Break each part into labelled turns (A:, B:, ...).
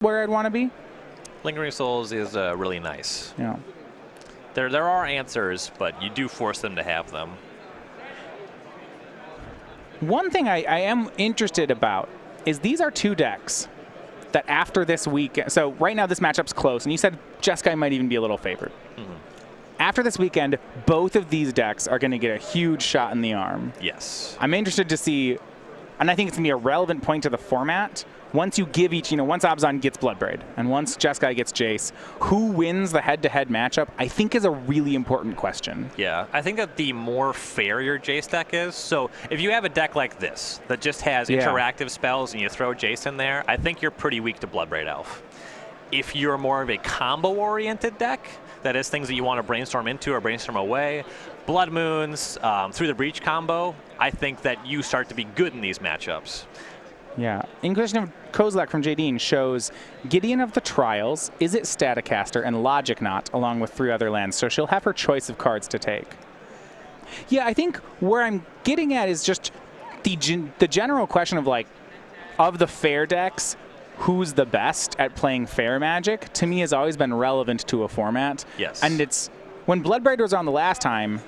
A: where I'd want to be.
B: Lingering Souls is really nice.
A: Yeah.
B: There are answers, but you do force them to have them.
A: One thing I am interested about is these are two decks that after this weekend, so right now this matchup's close, and you said Jeskai might even be a little favored.
B: Mm-hmm.
A: After this weekend, both of these decks are going to get a huge shot in the arm.
B: Yes.
A: I'm interested to see, and I think it's going to be a relevant point to the format. Once you give each, once Abzan gets Bloodbraid and once Jeskai gets Jace, who wins the head-to-head matchup, I think is a really important question.
B: Yeah, I think that the more fair your Jace deck is, so if you have a deck like this that just has interactive spells and you throw Jace in there, I think you're pretty weak to Bloodbraid Elf. If you're more of a combo-oriented deck, that is things that you want to brainstorm into or brainstorm away, Blood Moons, Through the Breach combo, I think that you start to be good in these matchups.
A: Yeah. Inquisition of Kozilek from Jadine shows Gideon of the Trials, Is It Staticaster, and Logic Knot, along with 3 other lands. So she'll have her choice of cards to take. Yeah, I think where I'm getting at is just the general question of, like, of the fair decks, who's the best at playing fair Magic, to me has always been relevant to a format.
B: Yes.
A: And it's, when Bloodbraid was on the last time,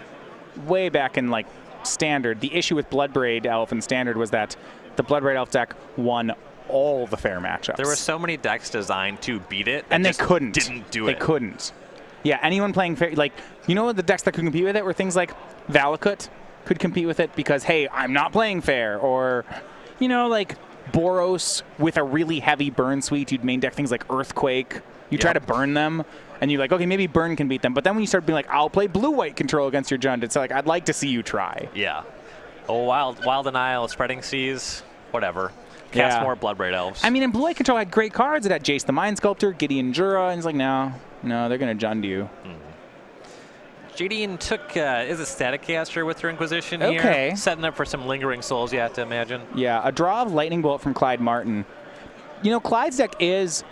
A: way back in, like, Standard, the issue with Bloodbraid Elf and Standard was that the Bloodbraid Elf deck won all the fair matchups.
B: There were so many decks designed to beat it,
A: and they couldn't.
B: Didn't do it.
A: They couldn't. Yeah, anyone playing fair, like, the decks that could compete with it were things like Valakut could compete with it because, hey, I'm not playing fair, or, like Boros with a really heavy burn suite. You'd main deck things like Earthquake. You try to burn them, and you're like, okay, maybe burn can beat them. But then when you start being like, I'll play blue-white control against your Jund, it's like, I'd like to see you try.
B: Yeah. Oh, Wild Denial, Spreading Seas, whatever. Cast more Bloodbraid Elves.
A: I mean, and Blue-White Control had great cards. It had Jace the Mind Sculptor, Gideon Jura, and it's like, no, they're going to Jund you.
B: Jadine took, is a Staticaster with her Inquisition here. Setting up for some Lingering Souls, you have to imagine.
A: Yeah, a draw of Lightning Bolt from Clyde Martin. Clyde's deck is,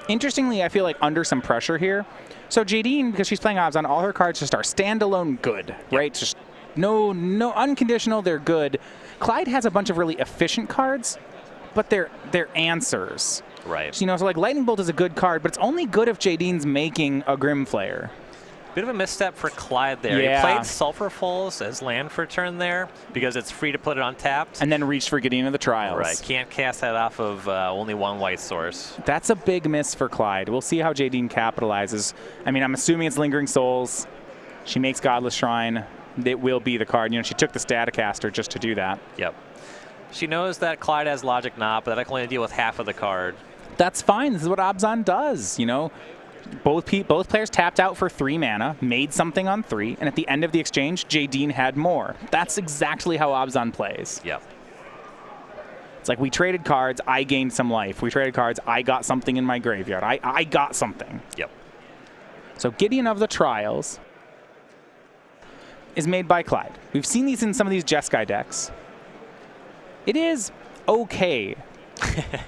A: interestingly, I feel like under some pressure here. So Jadine, because she's playing Abzan, all her cards just are standalone good, right? Just no unconditional, they're good. Clyde has a bunch of really efficient cards, but they're answers.
B: Right.
A: So, so like Lightning Bolt is a good card, but it's only good if Jadine's making a Grimflayer.
B: Bit of a misstep for Clyde there.
A: Yeah.
B: He played Sulphur Falls as land for turn there because it's free to put it on tapped.
A: And then reached for Gideon of the Trials.
B: Right. Can't cast that off of only one white source.
A: That's a big miss for Clyde. We'll see how Jadine capitalizes. I mean, I'm assuming it's Lingering Souls. She makes Godless Shrine. It will be the card. She took the Staticaster just to do that.
B: Yep. She knows that Clyde has Logic Knot, but that can only deal with half of the card.
A: That's fine. This is what Abzan does, Both players tapped out for 3 mana, made something on 3, and at the end of the exchange, Jadine had more. That's exactly how Abzan plays.
B: Yep.
A: It's like we traded cards, I gained some life. We traded cards, I got something in my graveyard. I got something.
B: Yep.
A: So Gideon of the Trials is made by Clyde. We've seen these in some of these Jeskai decks. It is okay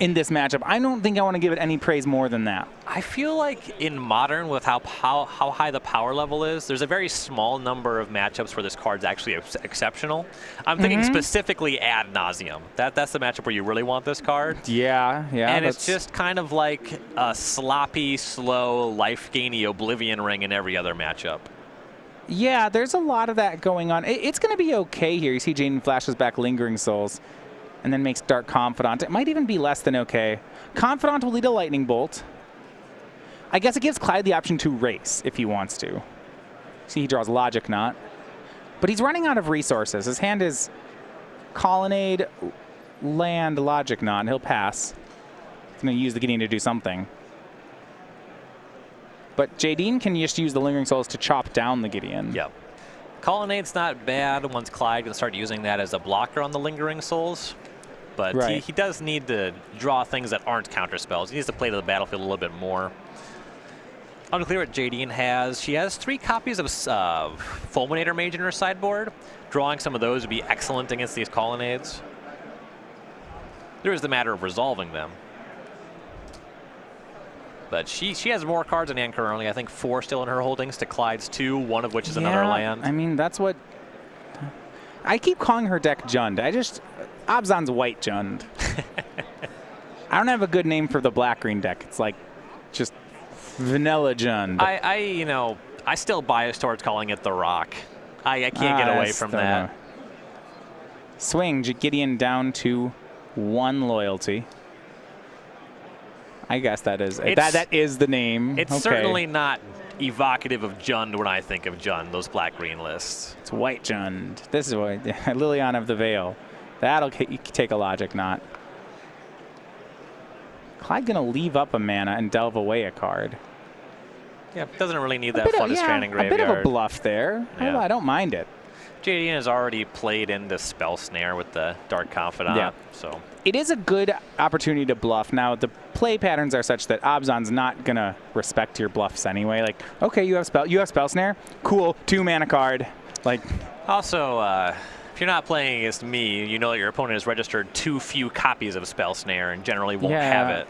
A: in this matchup. I don't think I want to give it any praise more than that.
B: I feel like in Modern, with how high the power level is, there's a very small number of matchups where this card's actually exceptional. I'm thinking specifically Ad Nauseam. That's the matchup where you really want this card.
A: Yeah.
B: And it's just kind of like a sloppy, slow, life-gainy Oblivion Ring in every other matchup.
A: Yeah, there's a lot of that going on. It's going to be okay here. You see Jadine flashes back Lingering Souls and then makes Dark Confidant. It might even be less than okay. Confidant will lead a Lightning Bolt. I guess it gives Clyde the option to race if he wants to. See, he draws Logic Knot. But he's running out of resources. His hand is Colonnade, Land, Logic Knot, and he'll pass. He's going to use the Gideon to do something. But Jadine can just use the Lingering Souls to chop down the Gideon.
B: Yep. Colonnade's not bad once Clyde can start using that as a blocker on the Lingering Souls. But he does need to draw things that aren't counterspells. He needs to play to the battlefield a little bit more. Unclear what Jadine has. She has 3 copies of Fulminator Mage in her sideboard. Drawing some of those would be excellent against these Colonnades. There is the matter of resolving them. But she has more cards in hand currently. I think 4 still in her holdings to Clyde's 2, one of which is another land.
A: I mean, that's what... I keep calling her deck Jund. Abzan's white Jund. I don't have a good name for the black-green deck. It's like just vanilla Jund.
B: I still bias towards calling it the Rock. I can't get away from that.
A: Swing, Gideon down to 1 loyalty. I guess that is that is the name.
B: It's certainly not evocative of Jund when I think of Jund, those black-green lists.
A: It's white Jund. This is what Liliana of the Veil. That'll take a logic knot. Clyde gonna leave up a mana and delve away a card.
B: Yeah, doesn't really need that Flood of Stranding graveyard.
A: A bit of a bluff there.
B: Yeah.
A: I don't mind it.
B: Jadine has already played into Spell Snare with the Dark Confidant.
A: Yeah.
B: So
A: it is a good opportunity to bluff. Now, the play patterns are such that Abzan's not going to respect your bluffs anyway. Like, okay, you have Spell Snare? Cool, 2 mana card. Like,
B: also, if you're not playing against me, you know that your opponent has registered too few copies of Spell Snare and generally won't have it.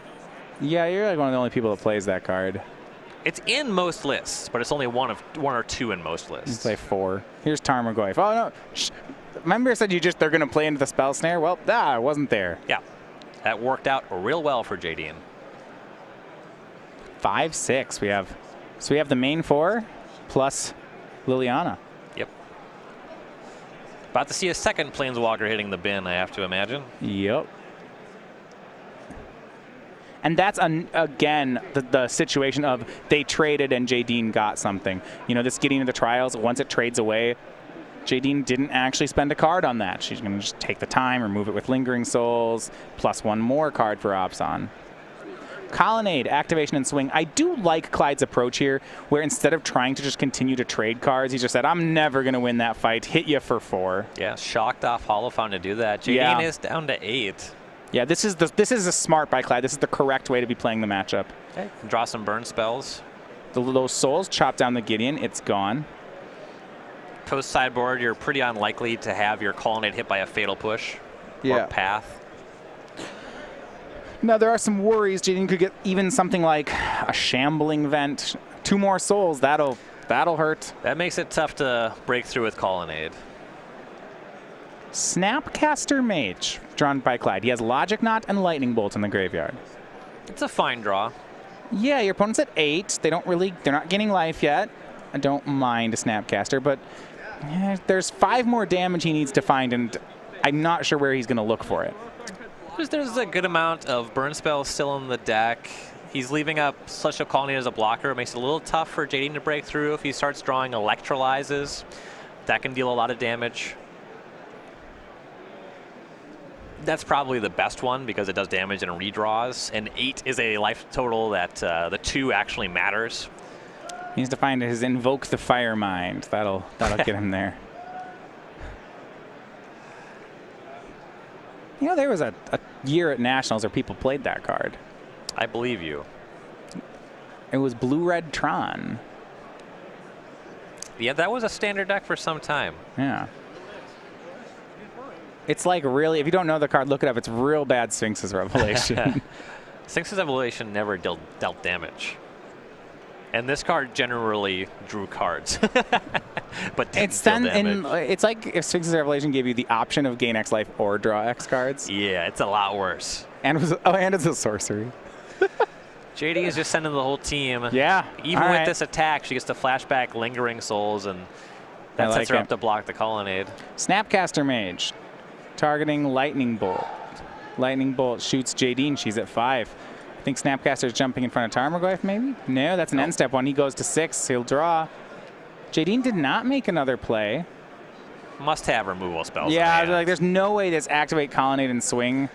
A: Yeah, you're like one of the only people that plays that card.
B: It's in most lists, but it's only one or two in most lists.
A: You play 4. Here's Tarmogoyf. Oh, no. Remember I said they're going to play into the Spell Snare? Well, I wasn't there.
B: Yeah. That worked out real well for Jadine.
A: 5-6 we have. So we have the main 4 plus Liliana.
B: Yep. About to see a second Planeswalker hitting the bin, I have to imagine.
A: Yep. And that's, again, the situation of they traded and Jadine got something. You know, this getting into the trials, once it trades away, Jadine didn't actually spend a card on that. She's going to just take the time, remove it with Lingering Souls, plus 1 more card for Abzan. Colonnade, activation, and swing. I do like Clyde's approach here, where instead of trying to just continue to trade cards, he just said, I'm never going to win that fight. Hit you for 4.
B: Yeah, shocked off Holophon to do that. Jadine is down to 8.
A: Yeah, this is a smart by Clyde. This is the correct way to be playing the matchup.
B: Okay. Draw some burn spells.
A: Those souls chop down the Gideon. It's gone.
B: Post sideboard, you're pretty unlikely to have your Colonnade hit by a Fatal Push or Path.
A: Now, there are some worries. Jadine could get even something like a Shambling Vent. 2 more souls. That'll hurt.
B: That makes it tough to break through with Colonnade.
A: Snapcaster Mage, drawn by Clyde. He has Logic Knot and Lightning Bolt in the graveyard.
B: It's a fine draw.
A: Yeah, your opponent's at 8. They're not getting life yet. I don't mind a Snapcaster, but there's 5 more damage he needs to find, and I'm not sure where he's going to look for it.
B: There's a good amount of burn spells still in the deck. He's leaving up Celestial Colonnade as a blocker. It makes it a little tough for Jadine to break through. If he starts drawing Electrolyzes, that can deal a lot of damage. That's probably the best one because it does damage and redraws. And 8 is a life total that the 2 actually matters.
A: He needs to find his Invoke the Fire Mind. That'll get him there. You know, there was a year at Nationals where people played that card.
B: I believe you.
A: It was Blue-Red Tron.
B: Yeah, that was a standard deck for some time.
A: Yeah. It's like really, if you don't know the card, look it up. It's real bad Sphinx's Revelation.
B: Sphinx's Revelation never dealt damage. And this card generally drew cards. But didn't deal damage.
A: It's like if Sphinx's Revelation gave you the option of gain X life or draw X cards.
B: Yeah, it's a lot worse.
A: And it's a sorcery.
B: JD is just sending the whole team.
A: Yeah.
B: Even with this attack, she gets to flashback Lingering Souls, and that sets her up to block the Colonnade.
A: Snapcaster Mage. Targeting Lightning Bolt. Lightning Bolt shoots Jadine. She's at 5. I think Snapcaster's jumping in front of Tarmogoyf, maybe? No, that's an end step one. He goes to 6. He'll draw. Jadine did not make another play.
B: Must have removal spells.
A: Yeah, like there's no way this Activate Colonnade and Swing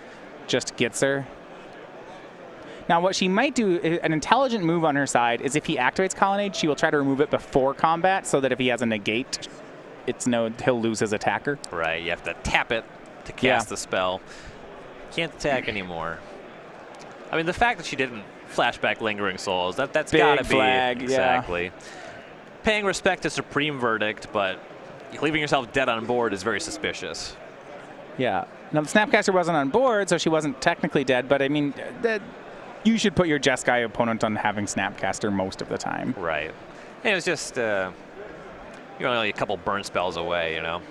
A: just gets her. Now, what she might do, an intelligent move on her side, is if he activates Colonnade, she will try to remove it before combat so that if he has a negate, he'll lose his attacker.
B: Right, you have to tap it to cast the spell. Can't attack anymore. I mean, the fact that she didn't flashback Lingering Souls, that's got to be
A: flag.
B: Exactly. Paying respect to Supreme Verdict, but leaving yourself dead on board is very suspicious.
A: Yeah. Now, the Snapcaster wasn't on board, so she wasn't technically dead, but I mean, you should put your Jeskai opponent on having Snapcaster most of the time.
B: Right. And it was just, you're only a couple burn spells away, you know.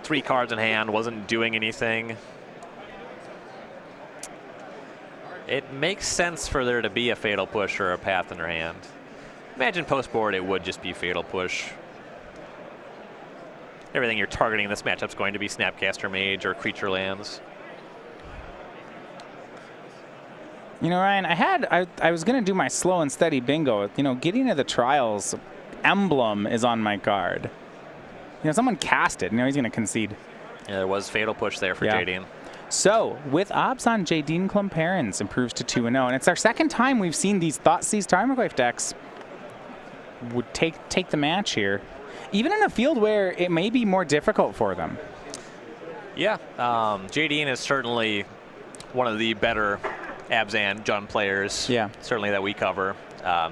B: 3 cards in hand, wasn't doing anything. It makes sense for there to be a Fatal Push or a Path in her hand. Imagine post-board it would just be Fatal Push. Everything you're targeting in this matchup is going to be Snapcaster Mage or Creature Lands.
A: You know, Ryan, I was going to do my slow and steady bingo. You know, getting to the trials, Emblem is on my card. You know, someone cast it. You know, he's going to concede.
B: Yeah, there was Fatal Push there for Jadine.
A: So, with Obs on, Jadine Klomparens improves to 2-0. And it's our second time we've seen these Thoughtseize Tarmogoyf decks would take the match here. Even in a field where it may be more difficult for them.
B: Yeah, Jadine is certainly one of the better Abzan Jund players, certainly that we cover.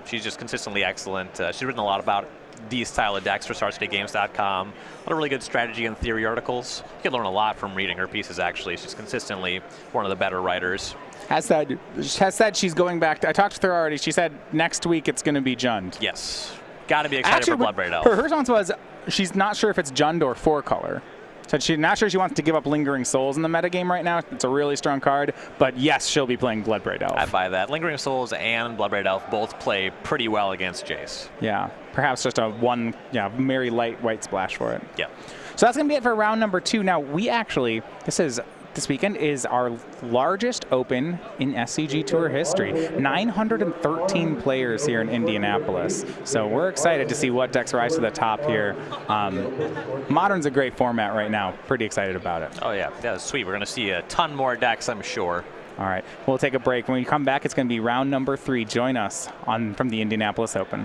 B: She's just consistently excellent. She's written a lot about these style of decks for StarStateGames.com. A lot of really good strategy and theory articles. You can learn a lot from reading her pieces, actually. She's consistently one of the better writers.
A: Has said she's going back. I talked to her already. She said next week it's going to be Jund.
B: Yes. Got to be excited for Bloodbraid Elf.
A: Her response was she's not sure if it's Jund or 4-color. Said she's not sure she wants to give up Lingering Souls in the metagame right now. It's a really strong card, but yes, she'll be playing Bloodbraid Elf.
B: I buy that. Lingering Souls and Bloodbraid Elf both play pretty well against Jace.
A: Yeah, perhaps just a very light white splash for it.
B: Yeah.
A: So that's going to be it for round number 2. Now, we actually, this weekend is our largest open in SCG Tour history. 913 players here in Indianapolis. So we're excited to see what decks rise to the top here. Modern's a great format right now. Pretty excited about it.
B: Oh, yeah. That's sweet. We're going to see a ton more decks, I'm sure.
A: All right. We'll take a break. When we come back, it's going to be round number 3. Join us from the Indianapolis Open.